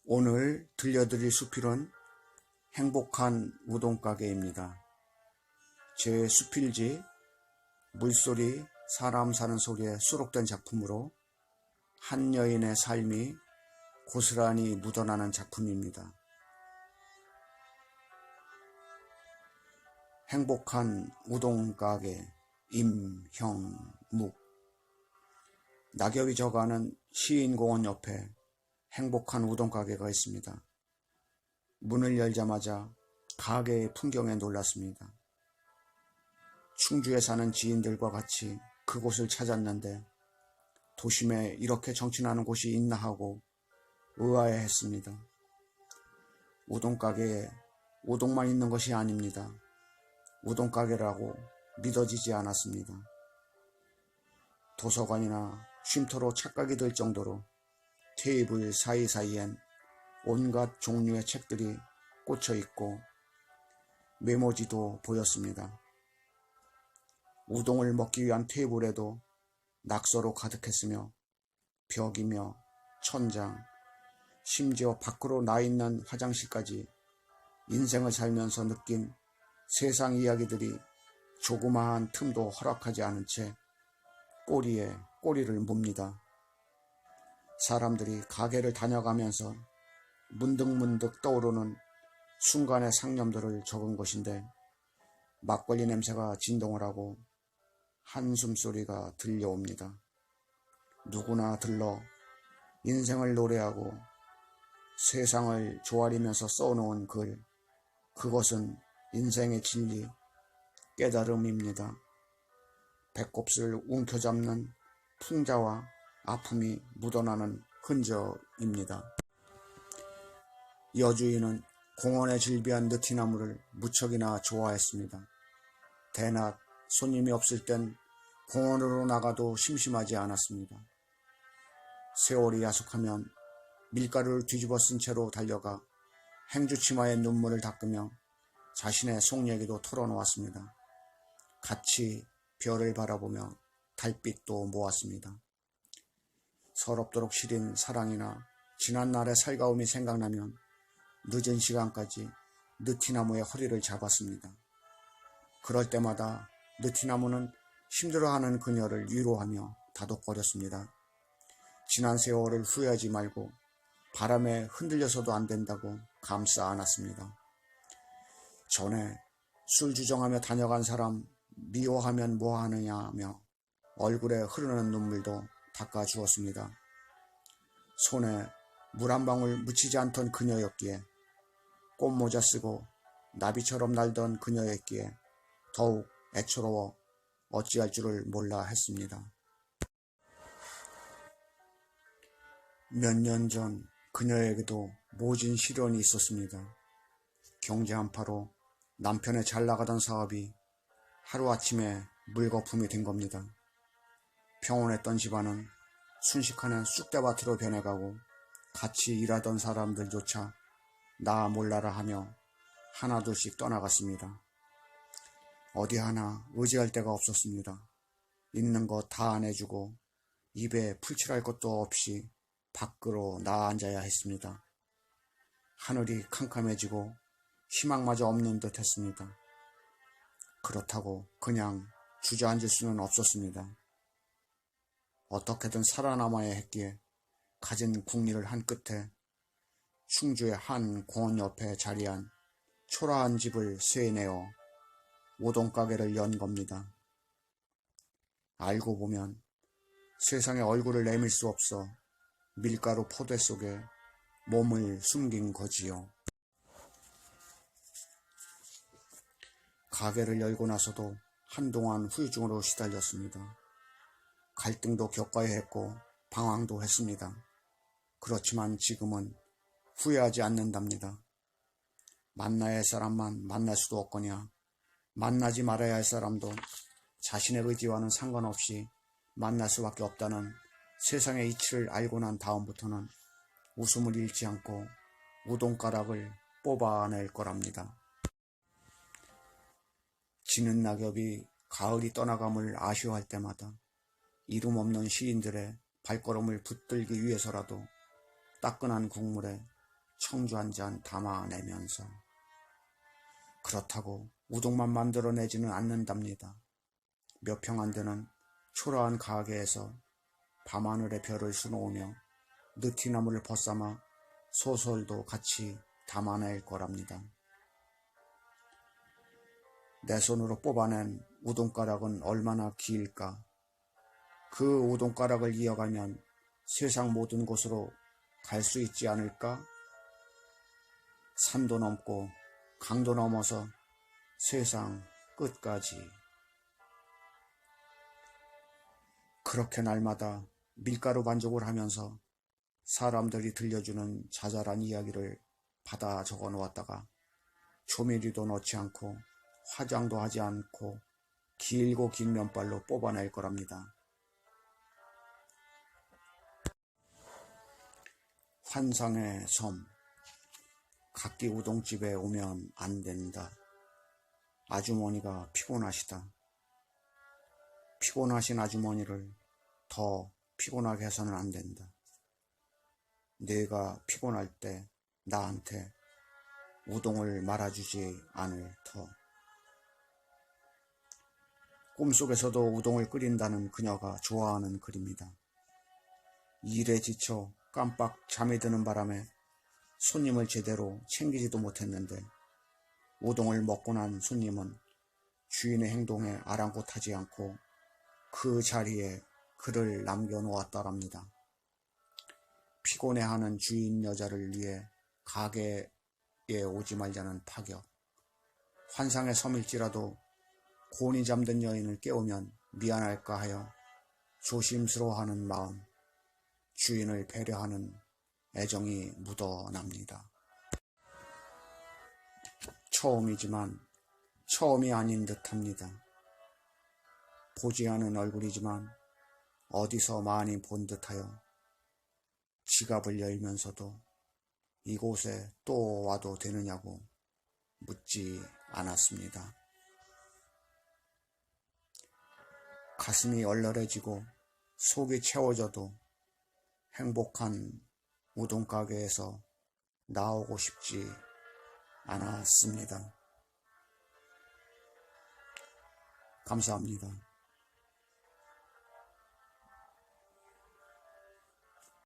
오늘 들려드릴 수필은 행복한 우동가게입니다. 제 수필지 물소리, 사람 사는 소리에 수록된 작품으로 한 여인의 삶이 고스란히 묻어나는 작품입니다. 행복한 우동가게 임형묵. 낙엽이 져가는 시인공원 옆에 행복한 우동가게가 있습니다. 문을 열자마자 가게의 풍경에 놀랐습니다. 충주에 사는 지인들과 같이 그곳을 찾았는데 도심에 이렇게 정취나는 곳이 있나 하고 의아해했습니다. 우동가게에 우동만 있는 것이 아닙니다. 우동가게라고 믿어지지 않았습니다. 도서관이나 쉼터로 착각이 들 정도로 테이블 사이사이엔 온갖 종류의 책들이 꽂혀 있고 메모지도 보였습니다. 우동을 먹기 위한 테이블에도 낙서로 가득했으며 벽이며 천장, 심지어 밖으로 나 있는 화장실까지 인생을 살면서 느낀 세상 이야기들이 조그마한 틈도 허락하지 않은 채 꼬리에 꼬리를 뭅니다. 사람들이 가게를 다녀가면서 문득문득 떠오르는 순간의 상념들을 적은 것인데 막걸리 냄새가 진동을 하고 한숨소리가 들려옵니다. 누구나 들러 인생을 노래하고 세상을 조아리면서 써놓은 글, 그것은 인생의 진리, 깨달음입니다. 배꼽을 움켜잡는 풍자와 아픔이 묻어나는 흔적입니다. 여주인은 공원에 질비한 느티나무를 무척이나 좋아했습니다. 대낮 손님이 없을 땐 공원으로 나가도 심심하지 않았습니다. 세월이 야속하면 밀가루를 뒤집어 쓴 채로 달려가 행주치마에 눈물을 닦으며 자신의 속 얘기도 털어놓았습니다. 같이 별을 바라보며 달빛도 모았습니다. 서럽도록 시린 사랑이나 지난날의 살가움이 생각나면 늦은 시간까지 느티나무의 허리를 잡았습니다. 그럴 때마다 느티나무는 힘들어하는 그녀를 위로하며 다독거렸습니다. 지난 세월을 후회하지 말고 바람에 흔들려서도 안 된다고 감싸 안았습니다. 전에 술 주정하며 다녀간 사람 미워하면 뭐하느냐며 얼굴에 흐르는 눈물도 닦아주었습니다. 손에 물 한 방울 묻히지 않던 그녀였기에, 꽃모자 쓰고 나비처럼 날던 그녀였기에 더욱 애처로워 어찌할 줄을 몰라 했습니다. 몇 년 전 그녀에게도 모진 시련이 있었습니다. 경제 한파로 남편의 잘 나가던 사업이 하루아침에 물거품이 된 겁니다. 평온했던 집안은 순식간에 쑥대밭으로 변해가고 같이 일하던 사람들조차 나 몰라라 하며 하나둘씩 떠나갔습니다. 어디 하나 의지할 데가 없었습니다. 있는 거 다 안 해주고 입에 풀칠할 것도 없이 밖으로 나아 앉아야 했습니다. 하늘이 캄캄해지고 희망마저 없는 듯 했습니다. 그렇다고 그냥 주저앉을 수는 없었습니다. 어떻게든 살아남아야 했기에 가진 궁리를 한 끝에 충주의 한 공원 옆에 자리한 초라한 집을 쇠내어 우동가게를 연 겁니다. 알고 보면 세상에 얼굴을 내밀 수 없어 밀가루 포대 속에 몸을 숨긴 거지요. 가게를 열고 나서도 한동안 후유증으로 시달렸습니다. 갈등도 겪어야 했고 방황도 했습니다. 그렇지만 지금은 후회하지 않는답니다. 만나야 할 사람만 만날 수도 없거냐, 만나지 말아야 할 사람도 자신의 의지와는 상관없이 만날 수밖에 없다는 세상의 이치를 알고 난 다음부터는 웃음을 잃지 않고 우동가락을 뽑아낼 거랍니다. 지는 낙엽이 가을이 떠나감을 아쉬워할 때마다 이름 없는 시인들의 발걸음을 붙들기 위해서라도 따끈한 국물에 청주 한 잔 담아내면서 그렇다고 우동만 만들어내지는 않는답니다. 몇 평 안 되는 초라한 가게에서 밤하늘의 별을 수놓으며 느티나무를 벗삼아 소설도 같이 담아낼 거랍니다. 내 손으로 뽑아낸 우동가락은 얼마나 길까? 그 우동가락을 이어가면 세상 모든 곳으로 갈 수 있지 않을까? 산도 넘고 강도 넘어서 세상 끝까지. 그렇게 날마다 밀가루 반죽을 하면서 사람들이 들려주는 자잘한 이야기를 받아 적어 놓았다가 조미료도 넣지 않고 화장도 하지 않고 길고 긴 면발로 뽑아낼 거랍니다. 환상의 섬. 각기 우동집에 오면 안 된다. 아주머니가 피곤하시다. 피곤하신 아주머니를 더 피곤하게 해서는 안 된다. 내가 피곤할 때 나한테 우동을 말아주지 않을 터. 꿈속에서도 우동을 끓인다는 그녀가 좋아하는 글입니다. 일에 지쳐 깜빡 잠이 드는 바람에 손님을 제대로 챙기지도 못했는데 우동을 먹고 난 손님은 주인의 행동에 아랑곳하지 않고 그 자리에 글을 남겨놓았다랍니다. 피곤해하는 주인 여자를 위해 가게에 오지 말자는 파격. 환상의 섬일지라도 곤히 잠든 여인을 깨우면 미안할까 하여 조심스러워하는 마음, 주인을 배려하는 애정이 묻어납니다. 처음이지만 처음이 아닌 듯합니다. 보지 않은 얼굴이지만 어디서 많이 본 듯하여 지갑을 열면서도 이곳에 또 와도 되느냐고 묻지 않았습니다. 가슴이 얼얼해지고 속이 채워져도 행복한 우동가게에서 나오고 싶지 않았습니다. 감사합니다.